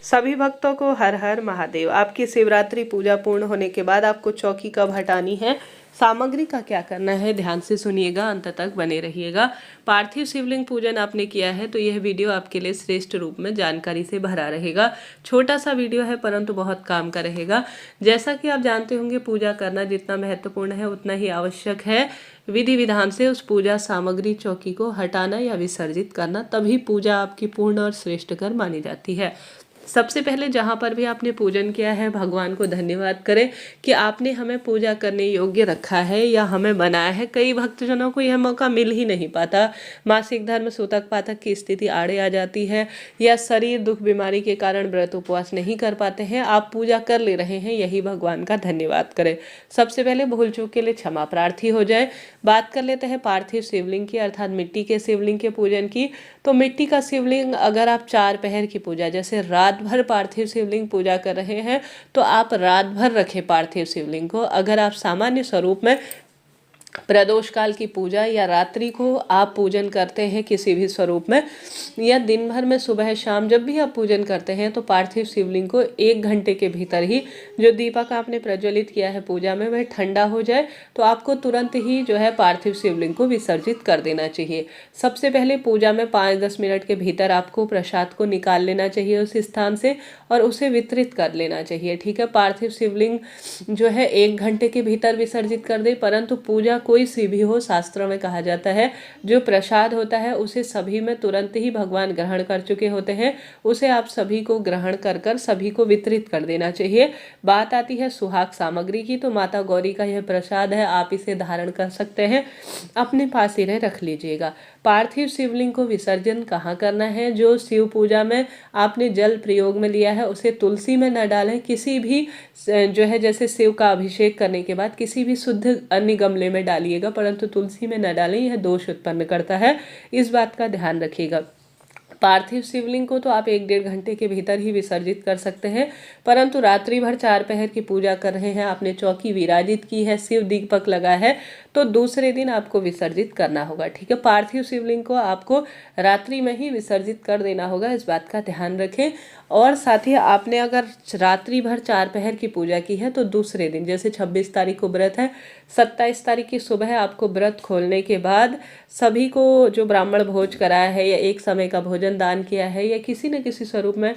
सभी भक्तों को हर हर महादेव। आपकी शिवरात्रि पूजा पूर्ण होने के बाद आपको चौकी कब हटानी है, सामग्री का क्या करना है, ध्यान से सुनिएगा, अंत तक बने रहिएगा। पार्थिव शिवलिंग पूजन आपने किया है तो यह वीडियो आपके लिए श्रेष्ठ रूप में जानकारी से भरा रहेगा। छोटा सा वीडियो है परंतु बहुत काम का रहेगा। जैसा कि आप जानते होंगे, पूजा करना जितना महत्वपूर्ण है उतना ही आवश्यक है। विधि विधान से उस पूजा सामग्री चौकी को हटाना या विसर्जित करना, तभी पूजा आपकी पूर्ण और श्रेष्ठकर मानी जाती है। सबसे पहले जहाँ पर भी आपने पूजन किया है, भगवान को धन्यवाद करें कि आपने हमें पूजा करने योग्य रखा है या हमें बनाया है। कई भक्तजनों को यह मौका मिल ही नहीं पाता। मासिक धर्म, सूतक पातक की स्थिति आड़े आ जाती है या शरीर दुख बीमारी के कारण व्रत उपवास नहीं कर पाते हैं। आप पूजा कर ले रहे हैं, यही भगवान का धन्यवाद करें। सबसे पहले भूल चूक के लिए क्षमा प्रार्थी हो जाए। बात कर लेते हैं पार्थिव शिवलिंग की, अर्थात मिट्टी के शिवलिंग के पूजन की। तो मिट्टी का शिवलिंग अगर आप 4 पहर की पूजा, जैसे रात भर पार्थिव शिवलिंग पूजा कर रहे हैं तो आप रात भर रखें पार्थिव शिवलिंग को। अगर आप सामान्य स्वरूप में प्रदोष काल की पूजा या रात्रि को आप पूजन करते हैं किसी भी स्वरूप में, या दिन भर में सुबह शाम जब भी आप पूजन करते हैं, तो पार्थिव शिवलिंग को 1 घंटे के भीतर ही जो दीपक आपने प्रज्वलित किया है पूजा में वह ठंडा हो जाए तो आपको तुरंत ही जो है पार्थिव शिवलिंग को विसर्जित कर देना चाहिए। सबसे पहले पूजा में 5-10 मिनट के भीतर आपको प्रसाद को निकाल लेना चाहिए उस स्थान से और उसे वितरित कर लेना चाहिए। ठीक है, पार्थिव शिवलिंग जो है 1 घंटे के भीतर विसर्जित कर दे, परंतु पूजा कोई सी भी हो, शास्त्रों में कहा जाता है जो प्रसाद होता है उसे सभी में तुरंत ही भगवान ग्रहण कर चुके होते हैं, उसे आप सभी को ग्रहण कर सभी को वितरित कर देना चाहिए। बात आती है सुहाग सामग्री की, तो माता गौरी का यह प्रसाद है, आप इसे धारण कर सकते हैं, अपने पास ही रख लीजिएगा। पार्थिव शिवलिंग को विसर्जन कहाँ करना है, जो शिव पूजा में आपने जल प्रयोग में लिया है उसे तुलसी में न डालें, किसी भी जो है जैसे शिव का अभिषेक करने के बाद किसी भी शुद्ध अन्य गमले में डालिएगा, परंतु तुलसी में न डालें, यह दोष उत्पन्न करता है, इस बात का ध्यान रखिएगा। पार्थिव शिवलिंग को तो आप 1-1.5 घंटे के भीतर ही विसर्जित कर सकते हैं, परंतु रात्रि भर 4 पहर की पूजा कर रहे हैं, आपने चौकी विराजित की है, शिव दीपक लगा है, तो दूसरे दिन आपको विसर्जित करना होगा। ठीक है, पार्थिव शिवलिंग को आपको रात्रि में ही विसर्जित कर देना होगा, इस बात का ध्यान रखें। और साथ ही आपने अगर रात्रि भर 4 पहर की पूजा की है तो दूसरे दिन, जैसे 26 तारीख को व्रत है, 27 तारीख की सुबह आपको व्रत खोलने के बाद सभी को जो ब्राह्मण भोज कराया है या एक समय का भोजन दान किया है या किसी न किसी स्वरूप में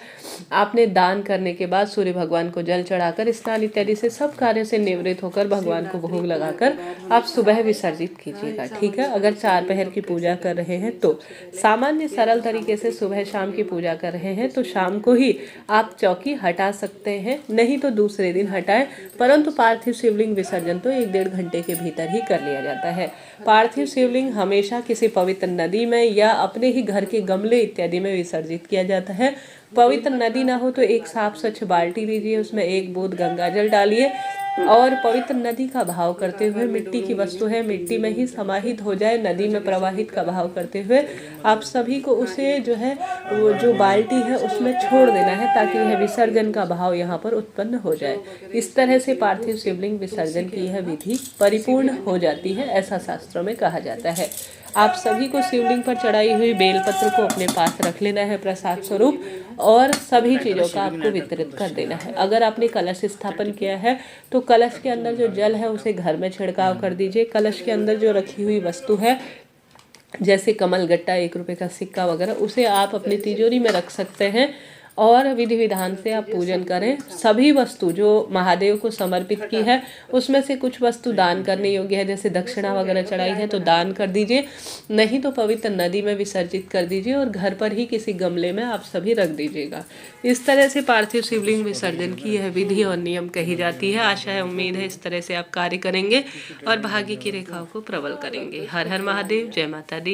आपने दान करने के बाद सूर्य भगवान को जल चढ़ाकर, स्नान इत्यादि से सब कार्य से निवृत्त होकर भगवान को भोग लगाकर आप सुबह विसर्जित कीजिएगा। ठीक है, अगर 4 पहर की पूजा कर रहे हैं तो सामान्य सरल तरीके से सुबह शाम की पूजा कर रहे हैं तो शाम को ही आप चौकी हटा सकते हैं, नहीं तो दूसरे दिन हटाएं, परंतु पार्थिव शिवलिंग विसर्जन तो 1-1.5 घंटे के भीतर ही कर लिया जाता है। पार्थिव शिवलिंग हमेशा किसी पवित्र नदी में या अपने ही घर के गमले इत्यादि में विसर्जित किया जाता है। पवित्र नदी ना हो तो एक साफ स्वच्छ बाल्टी लीजिए, उसमें 1 बूंद गंगाजल डालिए और पवित्र नदी का भाव करते हुए, मिट्टी की वस्तु है, मिट्टी में ही समाहित हो जाए, नदी में प्रवाहित का भाव करते हुए आप सभी को उसे जो है वो जो बाल्टी है उसमें छोड़ देना है, ताकि यह विसर्जन का भाव यहाँ पर उत्पन्न हो जाए। इस तरह से पार्थिव शिवलिंग विसर्जन की यह विधि परिपूर्ण हो जाती है, ऐसा शास्त्रों में कहा जाता है। आप सभी को शिवलिंग पर चढ़ाई हुई बेलपत्र को अपने पास रख लेना है प्रसाद स्वरूप और सभी चीज़ों का आपको वितरित कर देना है। अगर आपने कलश स्थापन किया है तो कलश के अंदर जो जल है उसे घर में छिड़काव कर दीजिए। कलश के अंदर जो रखी हुई वस्तु है जैसे कमल गट्टा, 1 रुपये का सिक्का वगैरह, उसे आप अपनी तिजोरी में रख सकते हैं और विधि विधान से आप पूजन करें। सभी वस्तु जो महादेव को समर्पित की है उसमें से कुछ वस्तु दान करने योग्य है, जैसे दक्षिणा वगैरह चढ़ाई है तो दान कर दीजिए, नहीं तो पवित्र नदी में विसर्जित कर दीजिए और घर पर ही किसी गमले में आप सभी रख दीजिएगा। इस तरह से पार्थिव शिवलिंग विसर्जन की यह विधि और नियम कही जाती है। आशा है, उम्मीद है इस तरह से आप कार्य करेंगे और भाग्य की रेखाओं को प्रबल करेंगे। हर हर महादेव, जय माता दी।